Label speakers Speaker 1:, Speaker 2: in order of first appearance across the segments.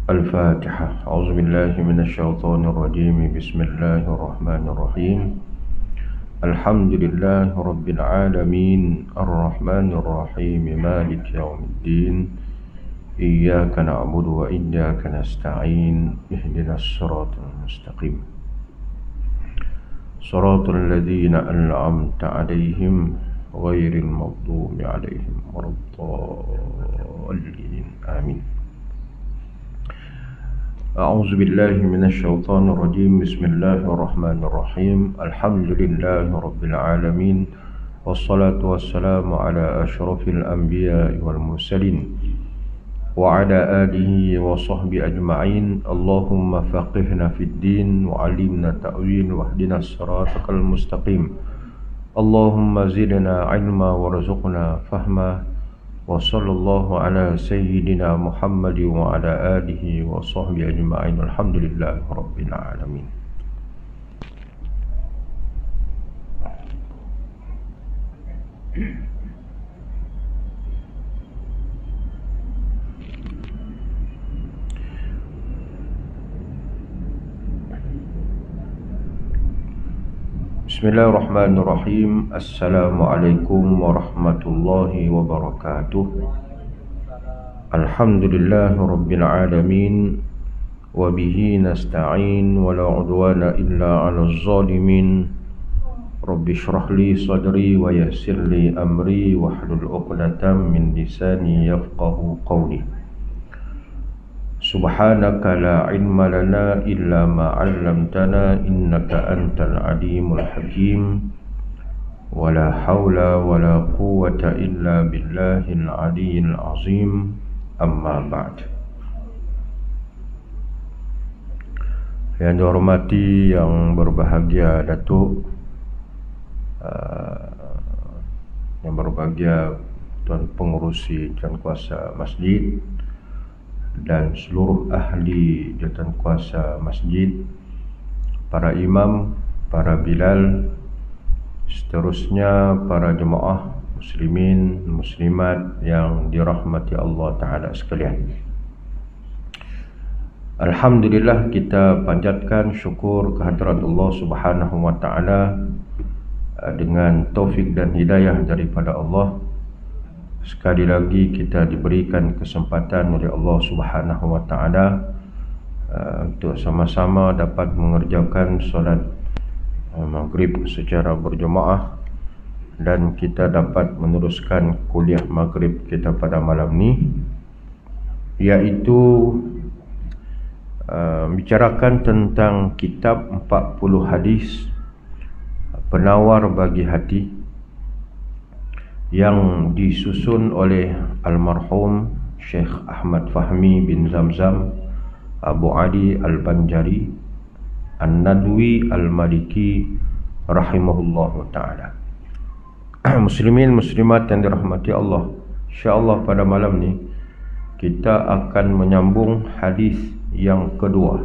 Speaker 1: الفاتحة. أعوذ بالله من الشيطان الرجيم. بسم الله الرحمن الرحيم. الحمد لله رب العالمين الرحمن الرحيم مالك يوم الدين إياك نعبد وإياك نستعين اهدنا الصراط المستقيم صراط الذين أنعمت عليهم غير المغضوب عليهم ولا الضالين آمين. أعوذ بالله من الشيطان الرجيم. بسم الله الرحمن الرحيم. الحمد لله رب العالمين والصلاة والسلام على أشرف الأنبياء والمرسلين وعلى آله وصحبه أجمعين. اللهم فقهنا في الدين وعلمنا التأويل واهدنا الصراط المستقيم. اللهم زدنا علما وارزقنا فهما. وصلى الله على سيدنا محمد وعلى آله وصحبه أجمعين. الحمد لله رب العالمين. Bismillahirrahmanirrahim. Assalamualaikum warahmatullahi wabarakatuh. Alhamdulillahi rabbil alamin wa bihi nasta'in wa la udwana illa 'alal zalimin. Rabbi shrah li sadri wa yassir li amri wahlul 'uqdatam min lisani yafqahu qawli. Subhanaka la ilma lana illa ma 'allamtana innaka antal alimul hakim. Wala haula wala quwwata illa billahil aliyyil azim. Amma ba'd. Yang dihormati, yang berbahagia Datuk, yang berbahagia Tuan Pengurusi Jawatan Kuasa Masjid dan seluruh ahli jawatan kuasa masjid, para imam, para bilal, seterusnya para jemaah muslimin, muslimat yang dirahmati Allah Ta'ala sekalian. Alhamdulillah, kita panjatkan syukur kehadrat Allah Subhanahu Wa Ta'ala dengan taufik dan hidayah daripada Allah. Sekali lagi kita diberikan kesempatan oleh Allah Subhanahu Wa Ta'ala untuk sama-sama dapat mengerjakan solat maghrib secara berjemaah, dan kita dapat meneruskan kuliah maghrib kita pada malam ni, iaitu bicarakan tentang kitab 40 hadis penawar bagi hati yang disusun oleh almarhum Syekh Ahmad Fahmi bin Zamzam Abu Ali Al-Banjari An-Nadwi Al-Maliki rahimahullahu ta'ala. Muslimin muslimat yang dirahmati Allah, insyaAllah pada malam ni kita akan menyambung hadis yang kedua.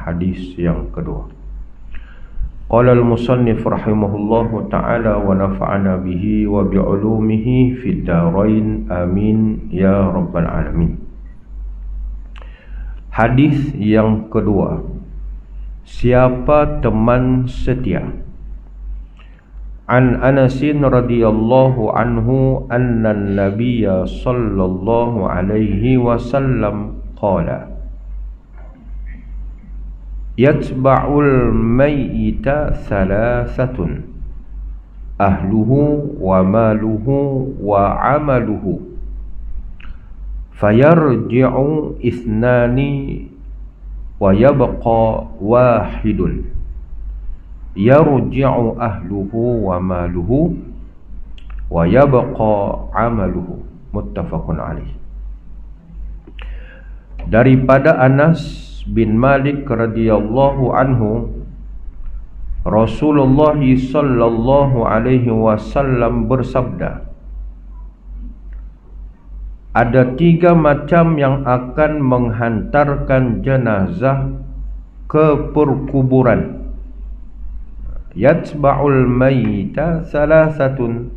Speaker 1: Hadis yang kedua. Qala al-musannif rahimahullahu ta'ala wa nafa'ana bihi wa bi'ulumihi fid darain amin ya rabbal alamin. Hadis yang kedua. Siapa teman setia? An Anasin radhiyallahu anhu anna an-nabiyya sallallahu alaihi wasallam qala yatba'ul mayyita thalathatun ahluhu wa maluhu wa amaluhu fayarji'u ithnani wa yabqa wahidun yarji'u ahluhu wa maluhu wa yabqa amaluhu. Muttafaqun alaih. Daripada Anas bin Malik radhiyallahu anhu, Rasulullah sallallahu alaihi wasallam bersabda, ada 3 macam yang akan menghantarkan jenazah ke perkuburan. Yatba'ul mayyita thalathatun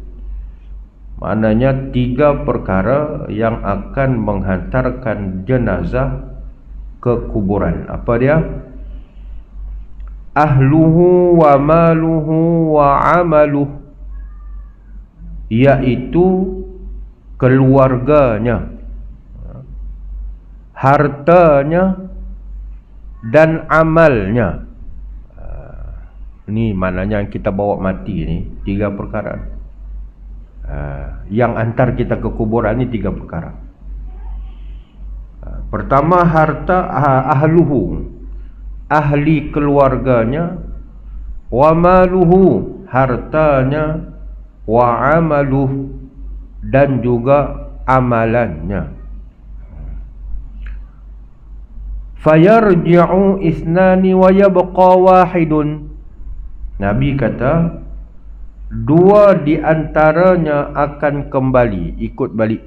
Speaker 1: Maknanya 3 perkara yang akan menghantarkan jenazah ke kuburan. Apa dia? Ahluhu wa maluhu wa amaluh, iaitu keluarganya, hartanya dan amalnya. Ini maknanya kita bawa mati ni 3 perkara. Yang antar kita ke kuburan ni 3 perkara. Pertama, harta, ahluhu, ahli keluarganya, wa maluhu, hartanya, wa amaluh, dan juga amalannya. Fayarji'u isnani wa yabqa wahidun. Nabi kata 2 di antaranya akan kembali, ikut balik,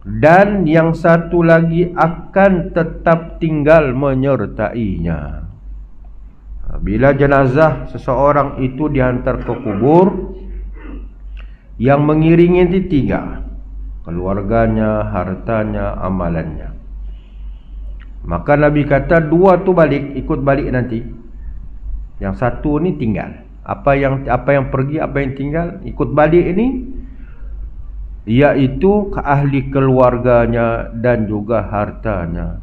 Speaker 1: dan yang satu lagi akan tetap tinggal menyertainya. Bila jenazah seseorang itu dihantar ke kubur, yang mengiringi itu 3, keluarganya, hartanya, amalannya. Maka Nabi kata 2 tu balik, ikut balik nanti, yang satu ni tinggal. Apa yang pergi, apa yang tinggal, ikut balik ini, iaitu ke ahli keluarganya dan juga hartanya.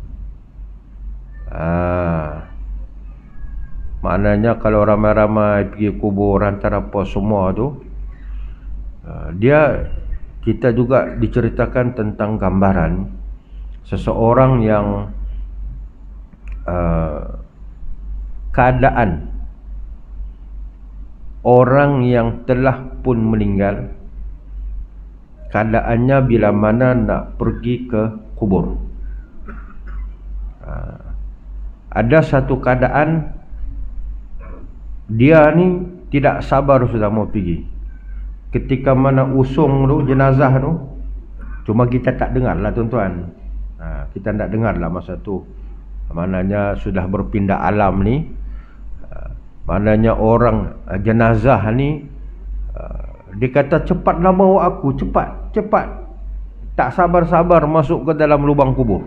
Speaker 1: Maknanya kalau ramai-ramai pergi kubur antara apa semua tu, kita juga diceritakan tentang gambaran seseorang yang keadaan orang yang telah pun meninggal, keadaannya bila mana nak pergi ke kubur. Ada satu keadaan dia ni tidak sabar sudah mau pergi. Ketika mana usung tu jenazah tu, cuma kita tak dengar lah tuan-tuan. Kita tak dengar lah masa tu. Maknanya sudah berpindah alam ni. Maknanya orang jenazah ni, dia kata cepatlah bawa aku, cepat. Tak sabar-sabar masuk ke dalam lubang kubur.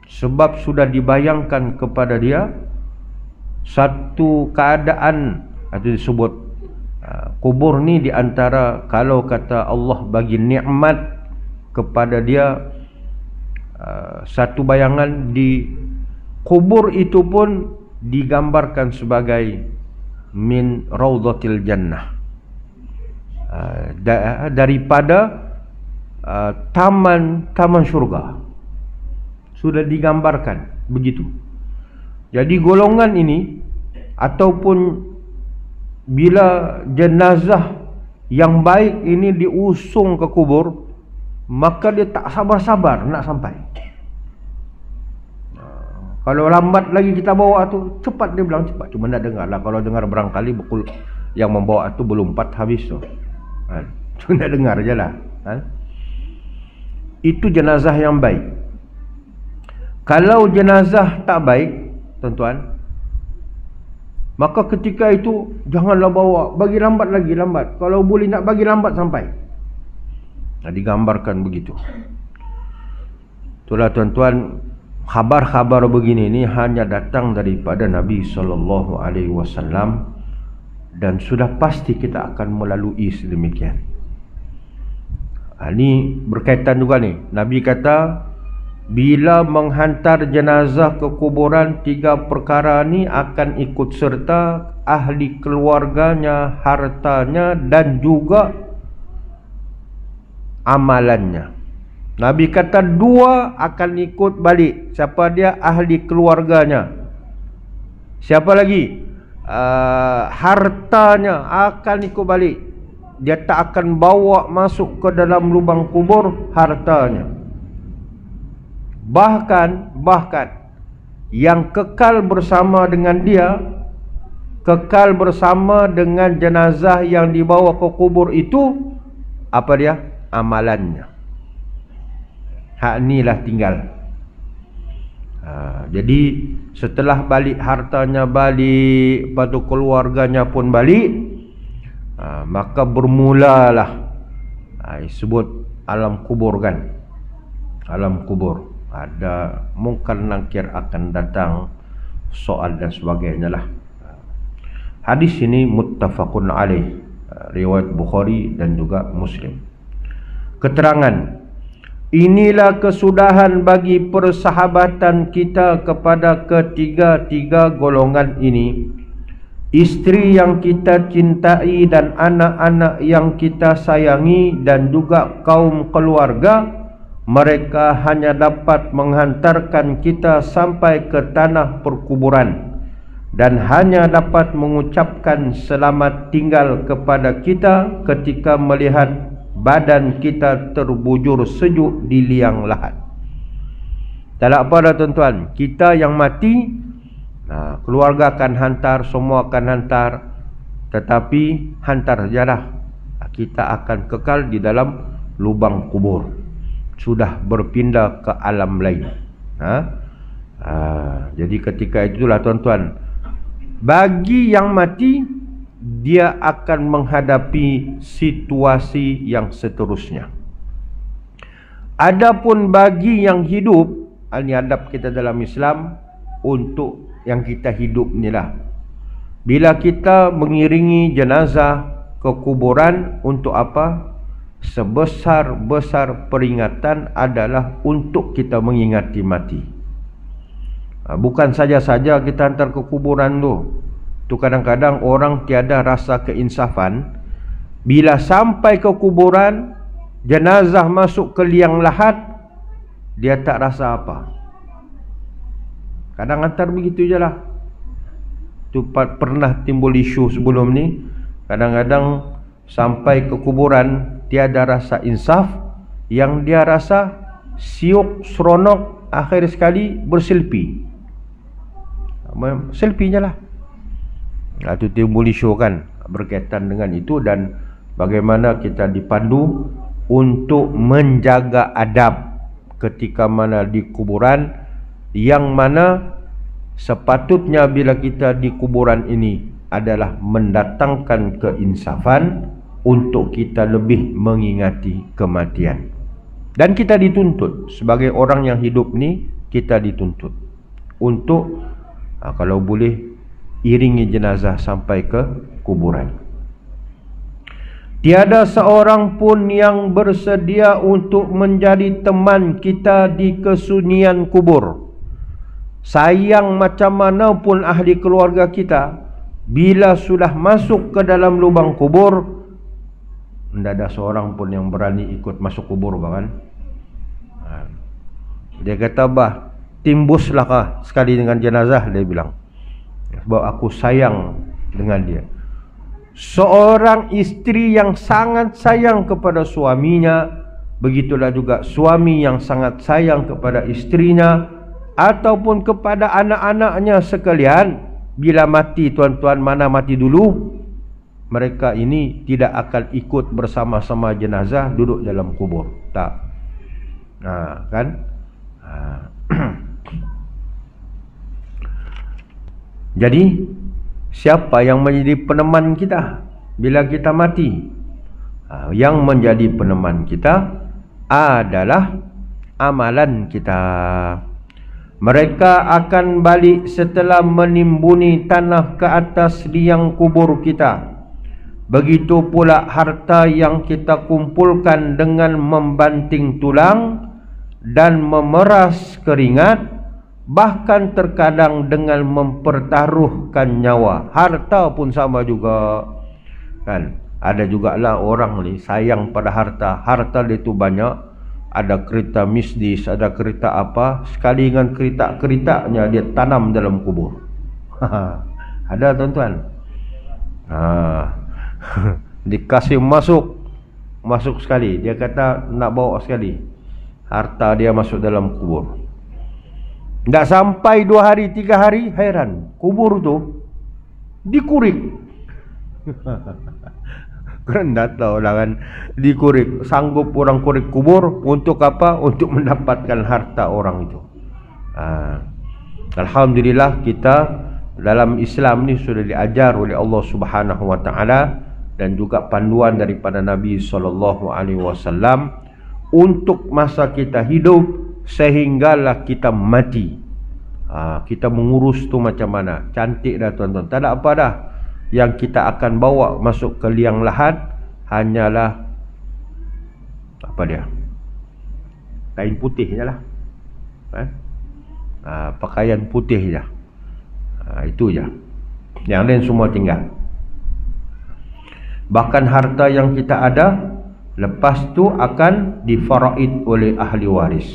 Speaker 1: Sebab sudah dibayangkan kepada dia satu keadaan, itu disebut kubur ni di antara, kalau kata Allah bagi nikmat kepada dia, satu bayangan di kubur itu pun digambarkan sebagai min raudhatil jannah, daripada taman syurga. Sudah digambarkan begitu. Jadi golongan ini, ataupun bila jenazah yang baik ini diusung ke kubur, maka dia tak sabar-sabar nak sampai. Kalau lambat lagi kita bawa tu, cepat dia bilang cepat. Cuma nak dengar lah. Kalau dengar barangkali yang membawa tu belum 4 habis tu. Cuma nak dengar je lah. Itu jenazah yang baik. Kalau jenazah tak baik, tuan-tuan, maka ketika itu janganlah bawa. Bagi lambat lagi, lambat. Kalau boleh nak bagi lambat sampai. Digambarkan begitu. Itulah tuan-tuan, khabar-khabar begini ni hanya datang daripada Nabi SAW, dan sudah pasti kita akan melalui sedemikian. Ini berkaitan juga ni. Nabi kata bila menghantar jenazah ke kuburan, 3 perkara ni akan ikut serta ahli keluarganya, hartanya dan juga amalannya. Nabi kata 2 akan ikut balik. Siapa dia? Ahli keluarganya. Siapa lagi? Hartanya akan ikut balik. Dia tak akan bawa masuk ke dalam lubang kubur hartanya. Bahkan yang kekal bersama dengan dia, kekal bersama dengan jenazah yang dibawa ke kubur itu, apa dia? Amalannya. Hak inilah tinggal. Jadi setelah balik hartanya balik, lepas tu keluarganya pun balik, Maka bermulalah disebut alam kubur kan. Alam kubur, ada mungkar nakir akan datang, soal dan sebagainya lah. Hadis ini muttafaqun alaih, riwayat Bukhari dan juga Muslim. Keterangan, inilah kesudahan bagi persahabatan kita kepada ketiga-tiga golongan ini. Istri yang kita cintai dan anak-anak yang kita sayangi dan juga kaum keluarga, mereka hanya dapat menghantarkan kita sampai ke tanah perkuburan dan hanya dapat mengucapkan selamat tinggal kepada kita ketika melihat badan kita terbujur sejuk di liang lahat. Tak apa dah tuan-tuan, kita yang mati, keluarga akan hantar, semua akan hantar, tetapi hantar sajalah, kita akan kekal di dalam lubang kubur, sudah berpindah ke alam lain. Jadi ketika itulah tuan-tuan, bagi yang mati, dia akan menghadapi situasi yang seterusnya. Adapun bagi yang hidup, ini adab kita dalam Islam untuk yang kita hidup ni lah. Bila kita mengiringi jenazah ke kuburan, untuk apa? Sebesar-besar peringatan adalah untuk kita mengingati mati. Bukan saja-saja kita hantar ke kuburan tu. Tu kadang-kadang orang tiada rasa keinsafan. Bila sampai ke kuburan, jenazah masuk ke liang lahat, dia tak rasa apa. Kadang hantar begitu je lah. Tu pernah timbul isu sebelum ni. Kadang-kadang sampai ke kuburan tiada rasa insaf. Yang dia rasa siuk, seronok, akhir sekali berselfie. Selfie je lah. Itu timbul isu kan berkaitan dengan itu, dan bagaimana kita dipandu untuk menjaga adab ketika mana di kuburan, yang mana sepatutnya bila kita di kuburan ini adalah mendatangkan keinsafan untuk kita lebih mengingati kematian. Dan kita dituntut sebagai orang yang hidup ni, kita dituntut untuk kalau boleh iringi jenazah sampai ke kuburan. Tiada seorang pun yang bersedia untuk menjadi teman kita di kesunyian kubur. Sayang macam mana pun ahli keluarga kita, bila sudah masuk ke dalam lubang kubur, tidak ada seorang pun yang berani ikut masuk kubur, bahkan. Dia kata, bah, timbuslah kah sekali dengan jenazah, dia bilang, sebab aku sayang dengan dia. Seorang istri yang sangat sayang kepada suaminya, begitulah juga suami yang sangat sayang kepada istrinya ataupun kepada anak-anaknya sekalian. Bila mati tuan-tuan, mana mati dulu, mereka ini tidak akan ikut bersama-sama jenazah duduk dalam kubur, tak. Kan? Jadi siapa yang menjadi peneman kita bila kita mati? Yang menjadi peneman kita adalah amalan kita. Mereka akan balik setelah menimbuni tanah ke atas liang kubur kita. Begitu pula harta yang kita kumpulkan dengan membanting tulang dan memeras keringat, bahkan terkadang dengan mempertaruhkan nyawa. Harta pun sama juga, kan? Ada jugalah orang ni sayang pada harta. Harta dia tu banyak. Ada kereta Mercedes, ada kereta apa, sekali dengan kereta-keretanya dia tanam dalam kubur. Ada tuan-tuan. Dikasih masuk sekali. Dia kata nak bawa sekali. Harta dia masuk dalam kubur. Tak sampai 2 hari 3 hari, heran, kubur tu dikurik. Keren tak tahu lah kan, dikurik. Sanggup orang kurik kubur untuk apa? Untuk mendapatkan harta orang itu. Alhamdulillah kita dalam Islam ni sudah diajar oleh Allah Subhanahu Wa Taala dan juga panduan daripada Nabi SAW untuk masa kita hidup sehinggalah kita mati. Kita mengurus tu macam mana. Cantik dah tuan-tuan. Tak ada apa dah. Yang kita akan bawa masuk ke liang lahat hanyalah apa dia? Kain putih je lah. Pakaian putih je. Itu je. Yang lain semua tinggal. Bahkan harta yang kita ada lepas tu akan difaraid oleh ahli waris.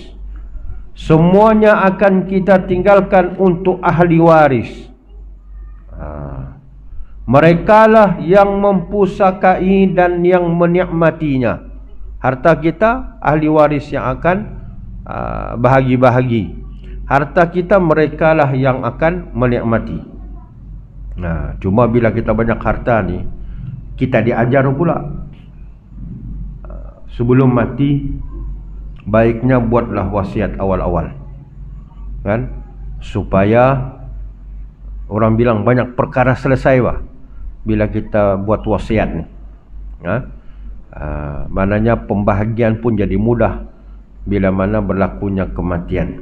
Speaker 1: Semuanya akan kita tinggalkan untuk ahli waris. Mereka lah yang mempusakai dan yang menikmatinya. Harta kita, ahli waris yang akan bahagi-bahagi. Harta kita, mereka lah yang akan menikmati. Cuma bila kita banyak harta ni, kita diajar pula. Sebelum mati, baiknya buatlah wasiat awal-awal, kan? Supaya orang bilang banyak perkara selesai bah bila kita buat wasiat ni. Maknanya pembahagian pun jadi mudah bila mana berlakunya kematian.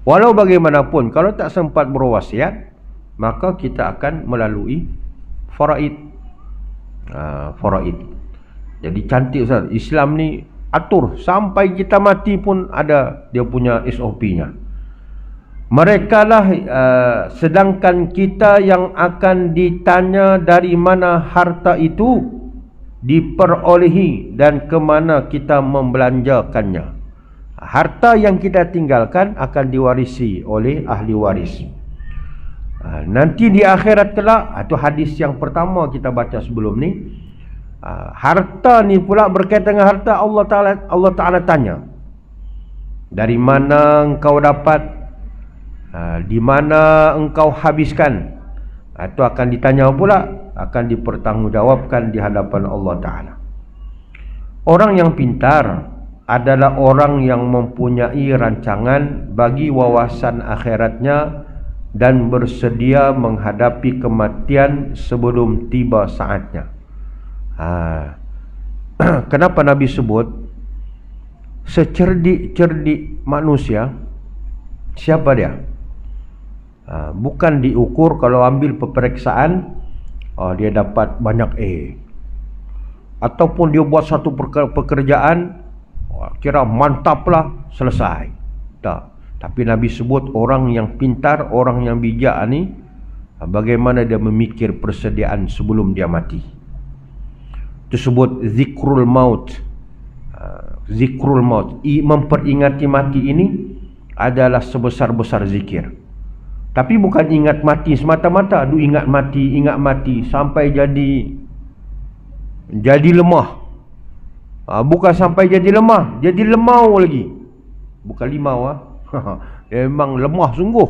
Speaker 1: Walau bagaimanapun, kalau tak sempat berwasiat, maka kita akan melalui faraid. Faraid. Jadi cantik Ustaz. Islam ni atur sampai kita mati pun ada dia punya SOP-nya. Mereka lah sedangkan kita yang akan ditanya dari mana harta itu diperolehi dan ke mana kita membelanjakannya. Harta yang kita tinggalkan akan diwarisi oleh ahli waris. Nanti di akhirat kelak, itu hadis yang pertama kita baca sebelum ni. Harta ni pula berkaitan dengan harta, Allah Ta'ala tanya, dari mana engkau dapat, di mana engkau habiskan. Itu akan ditanya pula, akan dipertanggungjawabkan di hadapan Allah Ta'ala. Orang yang pintar adalah orang yang mempunyai rancangan bagi wawasan akhiratnya dan bersedia menghadapi kematian sebelum tiba saatnya. Kenapa Nabi sebut secerdik-cerdik manusia? Siapa dia? Bukan diukur kalau ambil peperiksaan, dia dapat banyak A, ataupun dia buat satu pekerjaan, kira mantap lah, selesai. Tak. Tapi Nabi sebut orang yang pintar, orang yang bijak ni, bagaimana dia memikir persediaan sebelum dia mati. Itu sebut zikrul maut. Zikrul maut, memperingati mati ini adalah sebesar-besar zikir. Tapi bukan ingat mati semata-mata. Aduh, ingat mati sampai jadi lemah. Bukan sampai jadi lemah, jadi lemau lagi. Bukan limau. Memang lemah sungguh.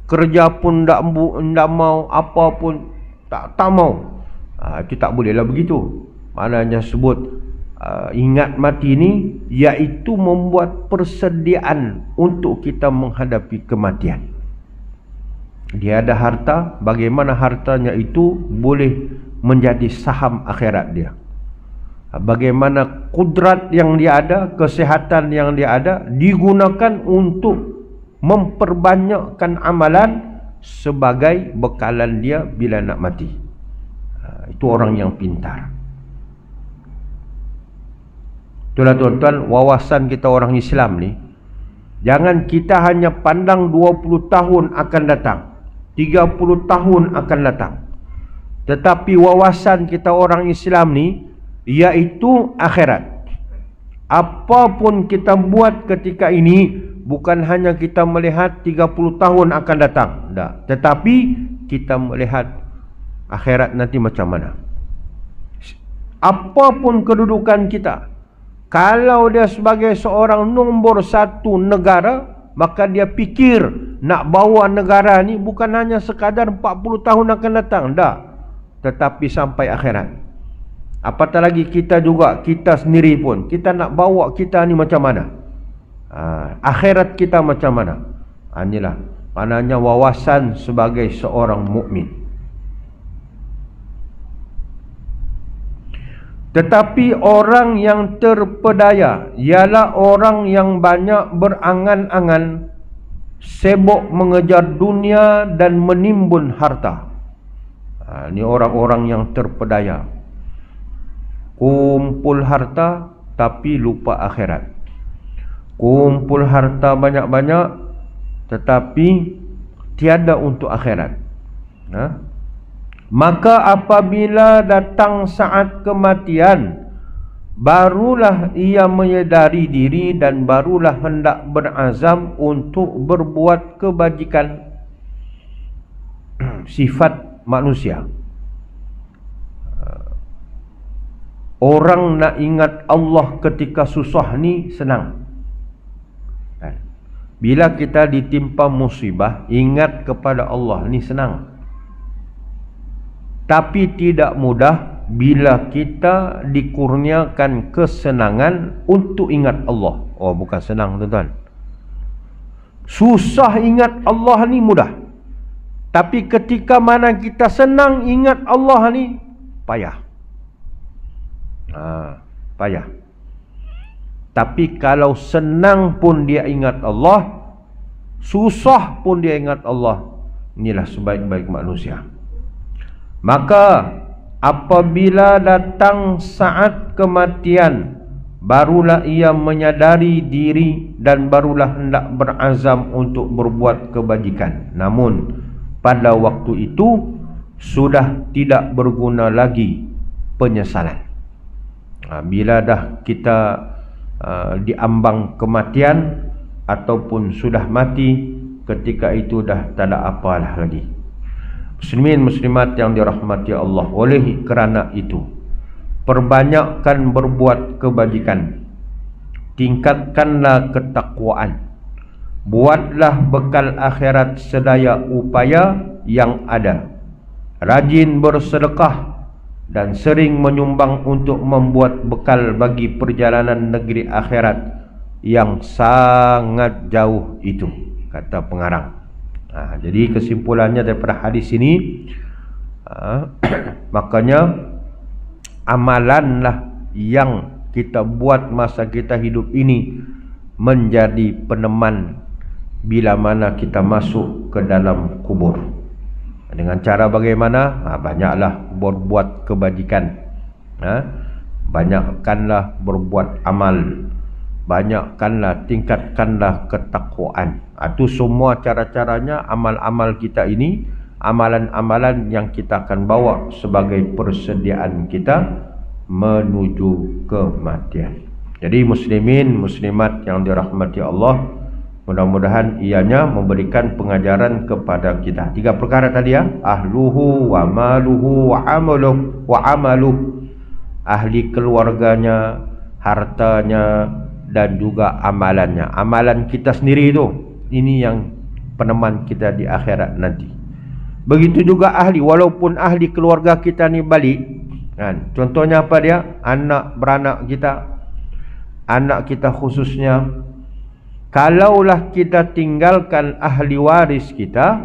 Speaker 1: Kerja pun tak mau, apa pun tak mau. Itu tak bolehlah begitu. Maknanya sebut ingat mati ni, iaitu membuat persediaan untuk kita menghadapi kematian. Dia ada harta, bagaimana hartanya itu boleh menjadi saham akhirat dia. Bagaimana kudrat yang dia ada, kesehatan yang dia ada, digunakan untuk memperbanyakkan amalan sebagai bekalan dia bila nak mati. Itu orang yang pintar. Itulah tuan-tuan, wawasan kita orang Islam ni, jangan kita hanya pandang 20 tahun akan datang, 30 tahun akan datang. Tetapi wawasan kita orang Islam ni, iaitu akhirat. Apapun kita buat ketika ini, bukan hanya kita melihat 30 tahun akan datang, tak. Tetapi kita melihat akhirat nanti macam mana. Apapun kedudukan kita, kalau dia sebagai seorang nombor satu negara, maka dia fikir nak bawa negara ni bukan hanya sekadar 40 tahun akan datang, tak. Tetapi sampai akhirat. Apatah lagi kita juga, kita sendiri pun, kita nak bawa kita ni macam mana, akhirat kita macam mana. Inilah maknanya wawasan sebagai seorang mukmin. Tetapi orang yang terpedaya ialah orang yang banyak berangan-angan, sibuk mengejar dunia dan menimbun harta. Ini orang-orang yang terpedaya. Kumpul harta tapi lupa akhirat. Kumpul harta banyak-banyak tetapi tiada untuk akhirat. Maka apabila datang saat kematian, barulah ia menyedari diri dan barulah hendak berazam untuk berbuat kebajikan. Sifat manusia. Orang nak ingat Allah ketika susah ni senang. Bila kita ditimpa musibah, ingat kepada Allah ni senang. Tapi tidak mudah bila kita dikurniakan kesenangan untuk ingat Allah. Oh, bukan senang tuan-tuan. Susah ingat Allah ni mudah. Tapi ketika mana kita senang ingat Allah ni, payah. Payah. Tapi kalau senang pun dia ingat Allah, susah pun dia ingat Allah, inilah sebaik-baik manusia. Maka apabila datang saat kematian, barulah ia menyadari diri dan barulah hendak berazam untuk berbuat kebajikan. Namun pada waktu itu sudah tidak berguna lagi penyesalan. Bila dah kita diambang kematian ataupun sudah mati, ketika itu dah tak ada apalah lagi. Muslimin muslimat yang dirahmati Allah, oleh kerana itu perbanyakkan berbuat kebajikan, tingkatkanlah ketakwaan, buatlah bekal akhirat sedaya upaya yang ada, rajin bersedekah dan sering menyumbang untuk membuat bekal bagi perjalanan negeri akhirat yang sangat jauh itu, kata pengarang. Jadi kesimpulannya daripada hadis ini, makanya amalanlah yang kita buat masa kita hidup ini menjadi peneman bila mana kita masuk ke dalam kubur. Dengan cara bagaimana? Banyaklah berbuat kebajikan, banyakkanlah berbuat amal, banyakkanlah, tingkatkanlah ketakwaan. Itu semua cara-caranya amal-amal kita ini, amalan-amalan yang kita akan bawa sebagai persediaan kita menuju kematian. Jadi muslimin muslimat yang dirahmati Allah, mudah-mudahan ianya memberikan pengajaran kepada kita. 3 perkara tadi ya, ahluhu wa maluhu wa amaluh. Ahli keluarganya, hartanya dan juga amalannya. Amalan kita sendiri itu, ini yang peneman kita di akhirat nanti. Begitu juga ahli, walaupun ahli keluarga kita ni balik kan. Contohnya apa dia? Anak beranak kita, anak kita khususnya. Kalaulah kita tinggalkan ahli waris kita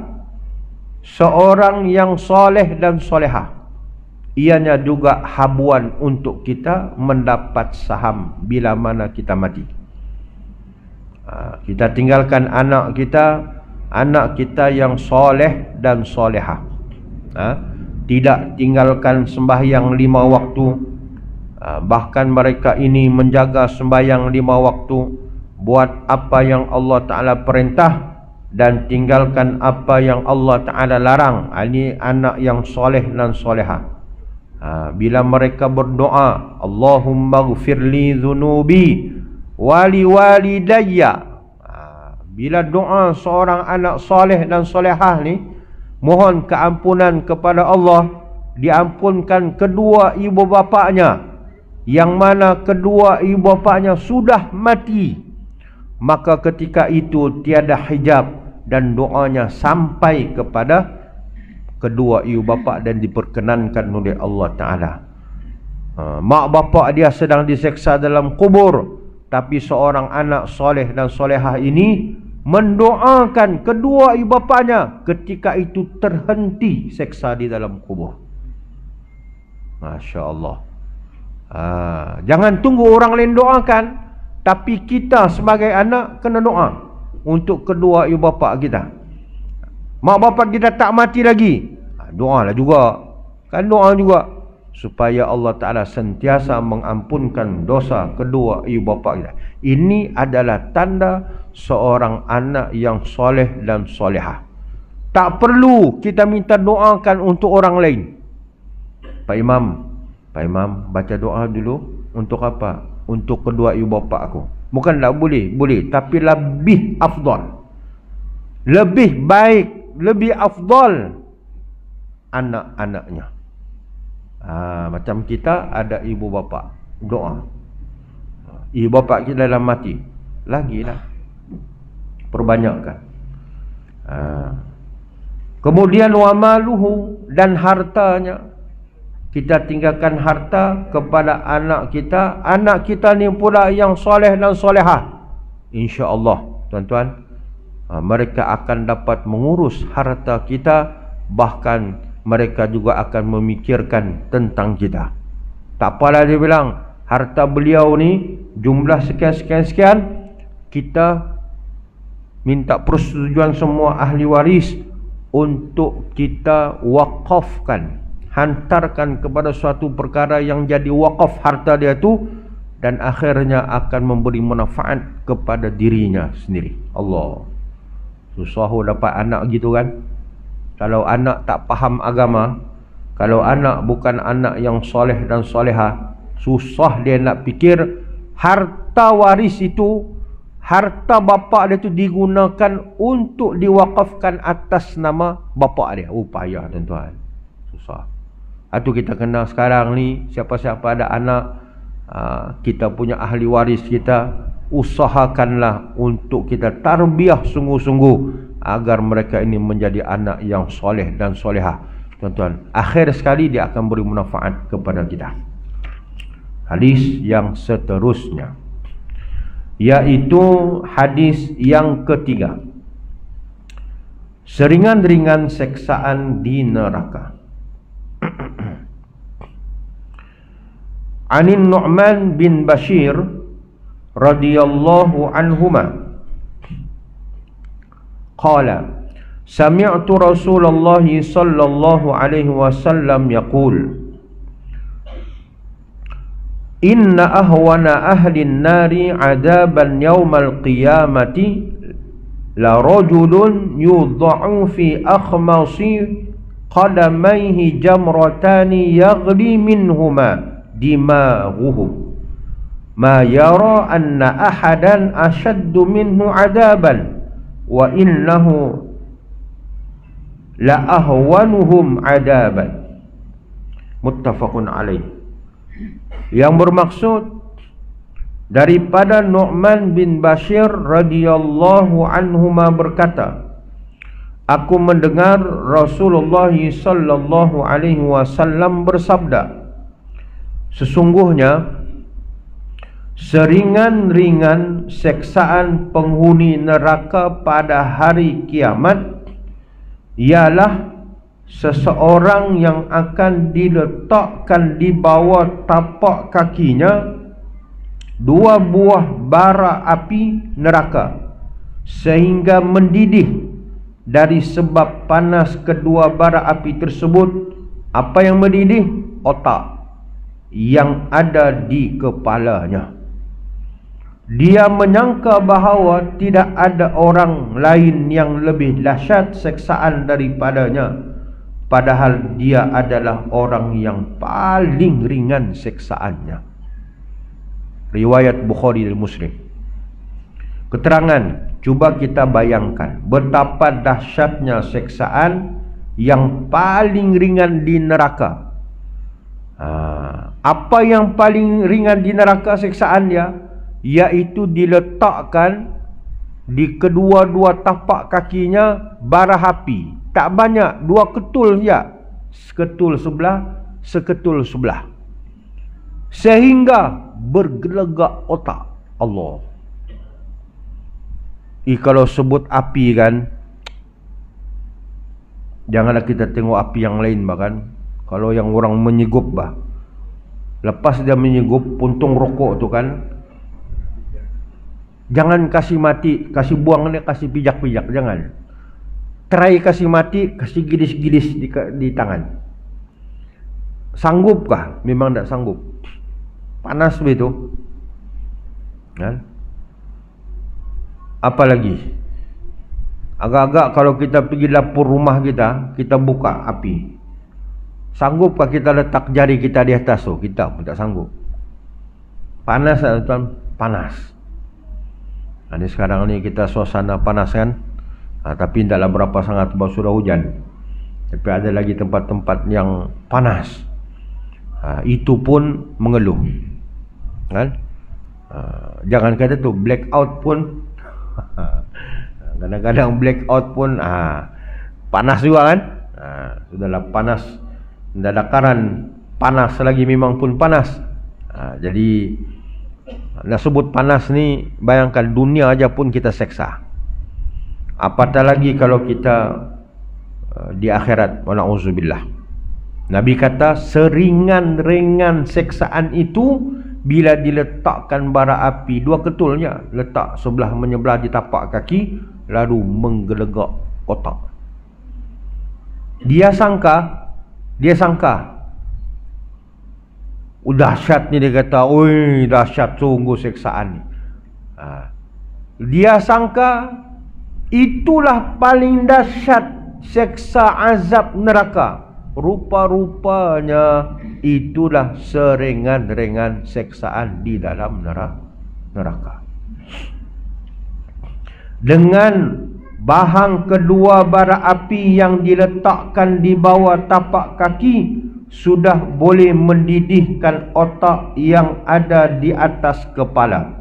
Speaker 1: seorang yang soleh dan solehah, ianya juga habuan untuk kita mendapat saham bila mana kita mati. Kita tinggalkan anak kita yang soleh dan solehah, tidak tinggalkan sembahyang 5 waktu, bahkan mereka ini menjaga sembahyang 5 waktu, buat apa yang Allah Ta'ala perintah dan tinggalkan apa yang Allah Ta'ala larang. Ini anak yang soleh dan solehah. Bila mereka berdoa, Allahumma ghfirli dhunubi wali walidayya, bila doa seorang anak soleh dan solehah ni, mohon keampunan kepada Allah, diampunkan kedua ibu bapaknya, yang mana kedua ibu bapaknya sudah mati. Maka ketika itu tiada hijab dan doanya sampai kepada kedua ibu bapa dan diperkenankan oleh Allah Ta'ala. Mak bapak dia sedang diseksa dalam kubur, tapi seorang anak soleh dan solehah ini mendoakan kedua ibu bapanya ketika itu terhenti seksa di dalam kubur. Masya Allah. Jangan tunggu orang lain doakan, tapi kita sebagai anak kena doa untuk kedua ibu bapa kita. Mak bapak kita tak mati lagi, doalah juga, kan doa juga, supaya Allah Ta'ala sentiasa mengampunkan dosa kedua ibu bapa kita. Ini adalah tanda seorang anak yang soleh dan solehah. Tak perlu kita minta doakan untuk orang lain. Pak Imam baca doa dulu. Untuk apa? Untuk kedua ibu bapa aku. Bukan tak boleh, boleh, tapi lebih afdal, lebih baik, lebih afdal anak-anaknya. Macam kita ada ibu bapa, doa. Ibu bapa kita dalam mati, lagilah perbanyakkan. Kemudian wa maluhu, dan hartanya. Kita tinggalkan harta kepada anak kita. Anak kita ni pula yang soleh dan solehah, insya-Allah tuan-tuan, mereka akan dapat mengurus harta kita. Bahkan mereka juga akan memikirkan tentang kita. Tak apalah dia bilang, harta beliau ni jumlah sekian-sekian-sekian, kita minta persetujuan semua ahli waris untuk kita wakafkan, hantarkan kepada suatu perkara yang jadi wakaf harta dia tu, dan akhirnya akan memberi manfaat kepada dirinya sendiri. Allah, susah dapat anak gitu kan. Kalau anak tak faham agama, kalau anak bukan anak yang soleh dan solehah, susah dia nak fikir harta waris itu, harta bapa dia tu digunakan untuk diwakafkan atas nama bapa dia. Payah tuan-tuan, susah. Itu kita kenal sekarang ni, siapa-siapa ada anak, kita punya ahli waris kita, usahakanlah untuk kita tarbiyah sungguh-sungguh agar mereka ini menjadi anak yang soleh dan solehah. Tuan-tuan, akhir sekali dia akan beri manfaat kepada kita. Hadis yang seterusnya, yaitu hadis yang ketiga, seringan-ringan seksaan di neraka. Anin Nu'man bin Bashir radhiyallahu anhuma qala sami'tu Rasulullah sallallahu alaihi wasallam yaqul inna ahwana ahli an-nari 'adaban yawmal qiyamati la rajulun yudha'u fi akhmasi qadamayhi jamratani yaghli minhuma dimaghuhum ma yara anna ahadan ashaddu minhu 'adaban wa innahu la ahwanuhum 'adaban. Muttafaqun alaih. Yang bermaksud daripada Nu'man bin Bashir radhiyallahu anhuma berkata, aku mendengar Rasulullah sallallahu alaihi wasallam bersabda, sesungguhnya seringan-ringan seksaan penghuni neraka pada hari kiamat ialah seseorang yang akan diletakkan di bawah tapak kakinya dua buah bara api neraka sehingga mendidih dari sebab panas kedua bara api tersebut. Apa yang mendidih? Otak yang ada di kepalanya. Dia menyangka bahawa tidak ada orang lain yang lebih dahsyat seksaan daripadanya, padahal dia adalah orang yang paling ringan seksaannya. Riwayat Bukhari dan Muslim. Keterangan, cuba kita bayangkan betapa dahsyatnya seksaan yang paling ringan di neraka. Apa yang paling ringan di neraka seksaan dia? Yaitu diletakkan di kedua-dua tapak kakinya bara api. Tak banyak, dua ketul saja, seketul sebelah, sehingga bergelegak otak. Allah. Kalau sebut api kan, janganlah kita tengok api yang lain bahkan. Kalau yang orang menyigup bah, Lepas dia menyegup puntung rokok tu kan, jangan kasih mati, kasih buang ni, kasih pijak-pijak, jangan. Try kasih mati, kasih gidis-gidis di tangan. Sanggupkah? Memang tak sanggup. Panas begitu. Kan? Apa lagi? Agak-agak kalau kita pergi dapur rumah kita, kita buka api. Sanggupkah kita letak jari kita di atas tu? Kita pun tak sanggup. Panas tak tuan? Panas. Ini sekarang ni kita suasana panas kan? Tapi tidaklah berapa sangat sebab sudah hujan. Tapi ada lagi tempat-tempat yang panas. Itu pun mengeluh. Kan? Jangan kata tu blackout pun. Kadang-kadang blackout pun panas juga kan? Sudahlah panas. Dadakan panas lagi memang pun panas. Jadi nak sebut panas ni, bayangkan dunia aja pun kita seksa. Apatah lagi kalau kita di akhirat. Wala'udzubillah. Nabi kata seringan-ringan seksaan itu bila diletakkan bara api, dua ketulnya letak sebelah menyebelah di tapak kaki, lalu menggelegak otak. Dia sangka dahsyat ni, dia kata, oi dahsyat sungguh seksaan ni. Dia sangka itulah paling dahsyat seksa azab neraka. Rupa-rupanya itulah seringan-ringan seksaan di dalam neraka. Dengan bahang kedua bara api yang diletakkan di bawah tapak kaki sudah boleh mendidihkan otak yang ada di atas kepala.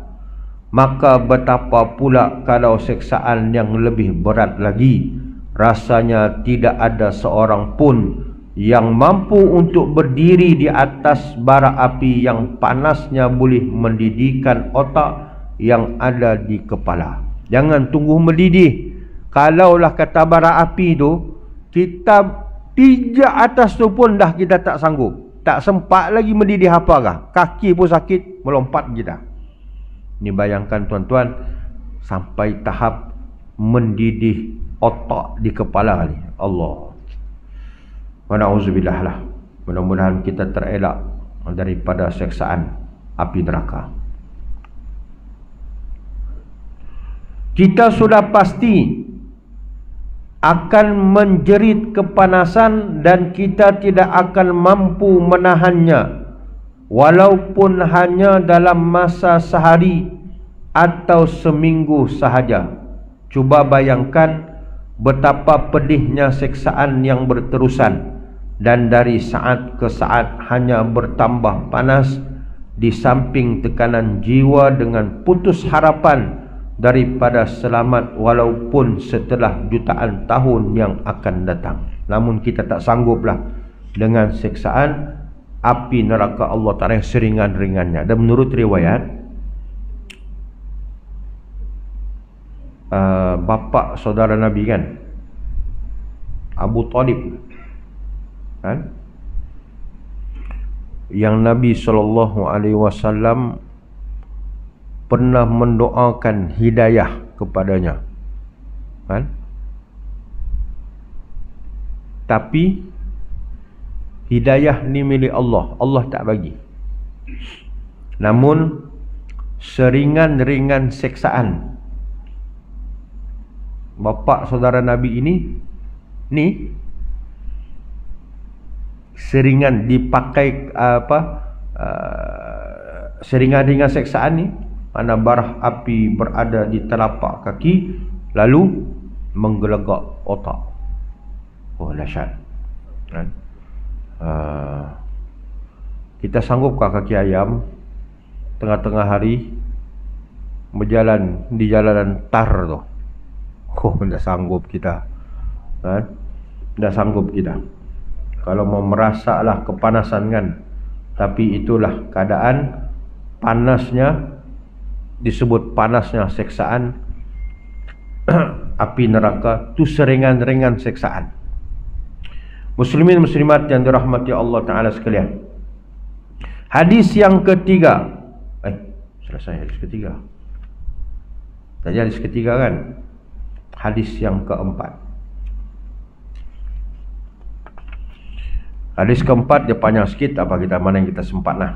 Speaker 1: Maka betapa pula kalau seksaan yang lebih berat lagi. Rasanya tidak ada seorang pun yang mampu untuk berdiri di atas bara api yang panasnya boleh mendidihkan otak yang ada di kepala. Jangan tunggu mendidih. Kalaulah kata bara api tu, kita pijak atas tu pun dah kita tak sanggup. Tak sempat lagi mendidih apakah. Kaki pun sakit, melompat kita. Ni bayangkan tuan-tuan, sampai tahap mendidih otak di kepala ni. Allah. Wala'udzubillah lah. Mudah-mudahan kita terelak daripada seksaan api neraka. Kita sudah pasti akan menjerit kepanasan dan kita tidak akan mampu menahannya, walaupun hanya dalam masa sehari atau seminggu sahaja. Cuba bayangkan betapa pedihnya seksaan yang berterusan dan dari saat ke saat hanya bertambah panas, di samping tekanan jiwa dengan putus harapan daripada selamat walaupun setelah jutaan tahun yang akan datang. Namun kita tak sangguplah dengan seksaan api neraka Allah Ta'ala yang seringan-ringannya. Dan menurut riwayat, bapa saudara Nabi kan, Abu Talib kan, yang Nabi SAW pernah mendoakan hidayah kepadanya kan? Tapi hidayah ni milik Allah. Allah tak bagi. Namun seringan-ringan seksaan bapa saudara Nabi ini seringan dipakai seringan-ringan seksaan ni, mana bara api berada di telapak kaki lalu menggelegak otak. Oh dahsyat kan? Kita sanggupkah kaki ayam tengah-tengah hari berjalan di jalanan tar tu? Oh tidak sanggup kita kan? Tidak sanggup kita. Kalau mau merasalah kepanasan kan, tapi itulah keadaan panasnya, disebut panasnya seksaan api neraka tu seringan-ringan seksaan. Muslimin muslimat yang dirahmati Allah Ta'ala sekalian, Hadis yang ketiga. Selesai hadis ketiga. Tadi hadis ketiga kan? Hadis yang keempat. Hadis keempat dia panjang sikit, mana yang kita sempat lah.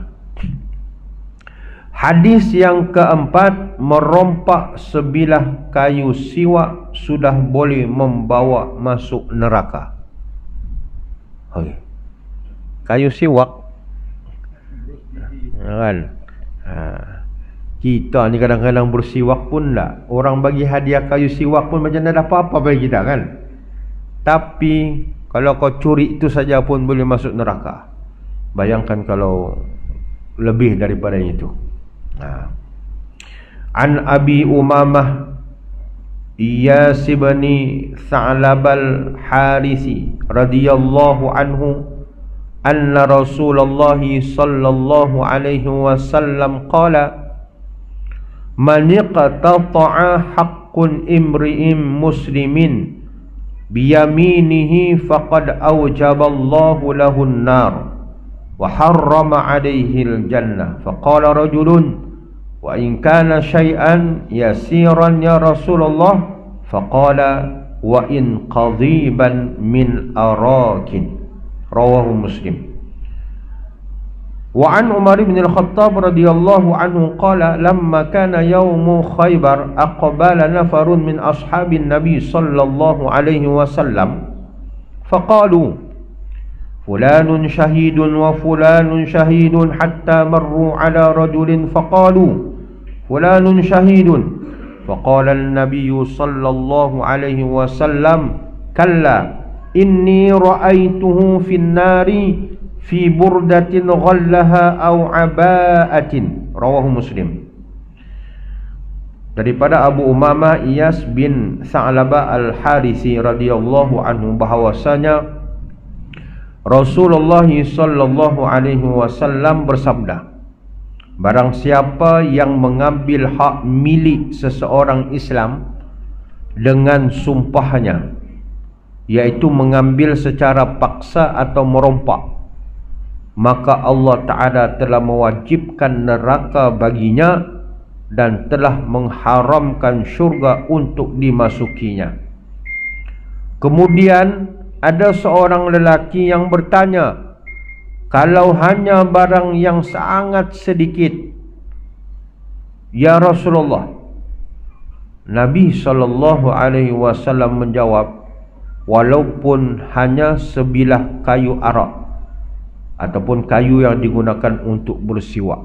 Speaker 1: Hadis yang keempat, merompak sebilah kayu siwak sudah boleh membawa masuk neraka. Kayu siwak kan? Kita ni kadang-kadang bersiwak pun tak. Orang bagi hadiah kayu siwak pun macam tak ada apa-apa bagi kita kan. Tapi kalau kau curi itu saja pun boleh masuk neraka. Bayangkan kalau lebih daripada itu. An Abi Umamah Iyas bin Tha'lab al-Harisi radhiyallahu anhu anna Rasulullah sallallahu alaihi wasallam qala man iqtata'a haqqun imri'in muslimin biyaminihi faqad awjaballahu lahu an-nar wa harrama alaihi al-jannah. Faqala rajulun wa in kana syai'an yasiran ya Rasulullah. Faqala wa in qadhiban min arakin. Rawahu Muslim. Wa an Umar bin al-Khattab radhiyallahu anhu qala lamma kana yawmu Khaybar aqbala nafarun min ashabin Nabi sallallahu alaihi wasallam faqalu fulanun syahidun wa fulanun syahidun hatta marru ala rajulin faqalu fulanun syahidun faqala an-nabiy sallallahu alaihi wasallam kalla inni ra'aituhu fin nari fi burdatin ghallaha aw aba'atin. Rawahu Muslim. Daripada Abu Umamah Iyas bin Tha'lab al-Harisi radhiyallahu anhu bahwasanya Rasulullah sallallahu alaihi wasallam bersabda, barang siapa yang mengambil hak milik seseorang Islam dengan sumpahnya, yaitu mengambil secara paksa atau merompak, maka Allah Ta'ala telah mewajibkan neraka baginya dan telah mengharamkan syurga untuk dimasukinya. Kemudian ada seorang lelaki yang bertanya, kalau hanya barang yang sangat sedikit, ya Rasulullah. Nabi SAW menjawab, walaupun hanya sebilah kayu arak ataupun kayu yang digunakan untuk bersiwak.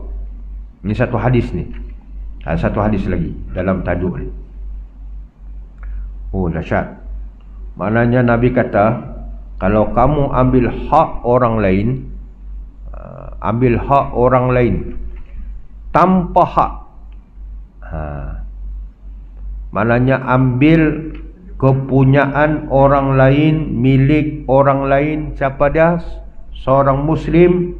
Speaker 1: Ini satu hadis ni. Ada satu hadis lagi dalam tajuk ni. Oh, dahsyat. Maknanya Nabi kata, kalau kamu ambil hak orang lain, tanpa hak, maknanya ambil kepunyaan orang lain, milik orang lain. Siapa dia? Seorang Muslim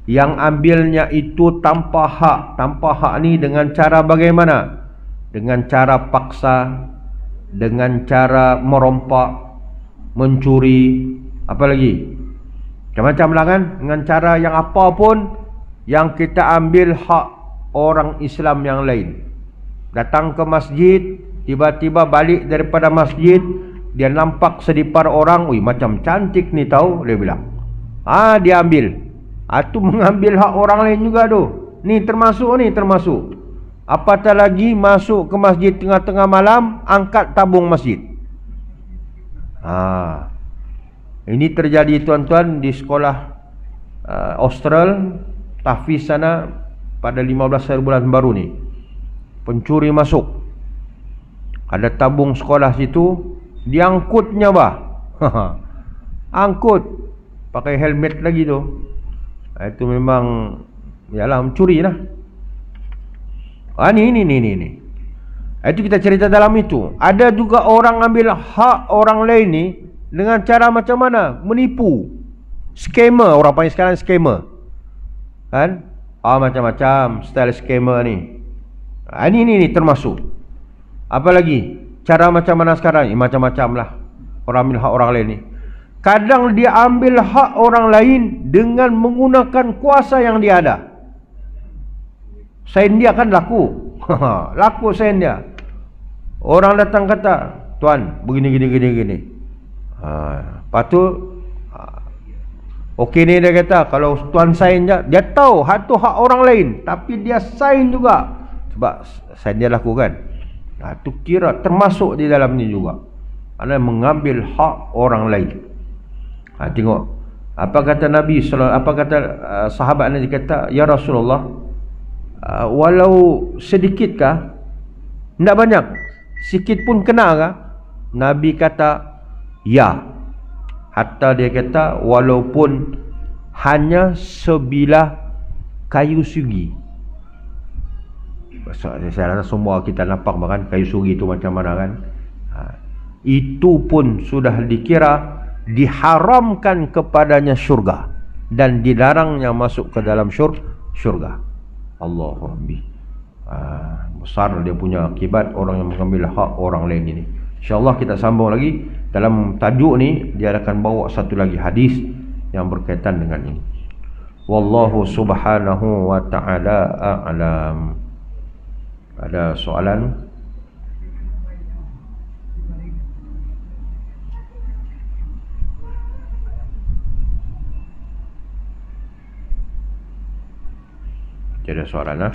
Speaker 1: yang ambilnya itu tanpa hak. Tanpa hak ni dengan cara bagaimana? Dengan cara paksa, dengan cara merompak, mencuri, apa lagi? Macam-macam lah kan? Dengan cara yang apa pun yang kita ambil hak orang Islam yang lain. Datang ke masjid, tiba-tiba balik daripada masjid, dia nampak sedipar orang, wih macam cantik ni tahu, dia bilang. Dia ambil. Itu mengambil hak orang lain juga tu. Ni termasuk. Apatah lagi masuk ke masjid tengah-tengah malam, angkat tabung masjid. Ini terjadi tuan-tuan di sekolah Austral, Tahfiz sana pada 15 hari bulan baru ni. Pencuri masuk. Ada tabung sekolah situ, diangkutnya angkut. Pakai helmet lagi tu. Itu memang yalah mencuri lah. Ni. Itu kita cerita dalam itu. Ada juga orang ambil hak orang lain ni dengan cara macam mana? Menipu. Scammer, orang panggil sekarang scammer. Kan? Macam-macam style scammer ni. Ini termasuk. Apa lagi? Cara macam mana sekarang? Macam-macam lah. Orang ambil hak orang lain ni. Kadang dia ambil hak orang lain dengan menggunakan kuasa yang dia ada. Sain dia kan laku. Laku sain dia. Orang datang kata, "Tuan, begini. Lepas tu okey ni dia kata, kalau tuan sign dia tahu hak tu hak orang lain, tapi dia sign juga sebab sign dia laku kan. Tu kira termasuk di dalam ni juga. Ada mengambil hak orang lain. Tengok apa kata Nabi sallallahu, apa kata sahabat Nabi kata, "Ya Rasulullah, walau sedikitkah? Tak banyak. Sikit pun kena kah?" Nabi kata, "Ya." Hatta dia kata walaupun hanya sebilah kayu sugi. Saya rasa semua kita nampak makan kayu sugi itu macam mana kan. Itu pun sudah dikira diharamkan kepadanya syurga dan dilarangnya masuk ke dalam syurga. Allahu Rabbi. Besar dia punya akibat orang yang mengambil hak orang lain ini. InsyaAllah kita sambung lagi. Dalam tajuk ni dia akan bawa satu lagi hadis yang berkaitan dengan ini. Wallahu subhanahu wa ta'ala a'lam. Ada soalan? Tidak ada soalan lah.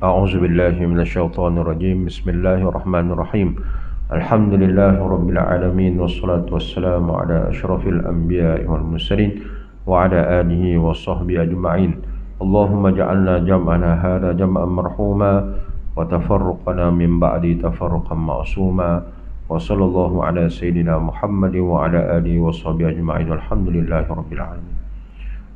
Speaker 1: A'udzu billahi minasyaitonir rajim. Bismillahirrahmanirrahim. Alhamdulillahi rabbil alamin wassalatu wassalamu ala asyrafil anbiya'i wal mursalin wa ala alihi wa sahbihi ajma'in. Allahumma ja'alna jam'ana hadha jam'an marhuma wa tafarruqana min ba'di tafarruqan ma'suma. Wa sallallahu ala sayyidina Muhammadin wa ala alihi wa sahbihi ajma'in. Alhamdulillahi rabbil alamin.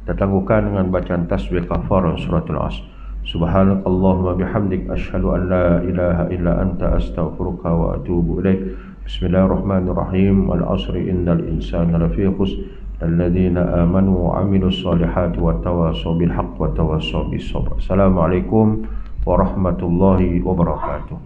Speaker 1: Kita tangguhkan dengan bacaan tasbih kafarah suratul Asr. Subhanakallahumma bihamdik asyhadu an la ilaha illa anta astaghfiruka wa atubu ilaik. Bismillahirrahmanirrahim. Wal 'asri innal insana lafi khusr alladzina amanu wa 'amilus solihati wa tawassaw bil haqqi wa tawassaw bis sabr. Assalamualaikum warahmatullahi wabarakatuh.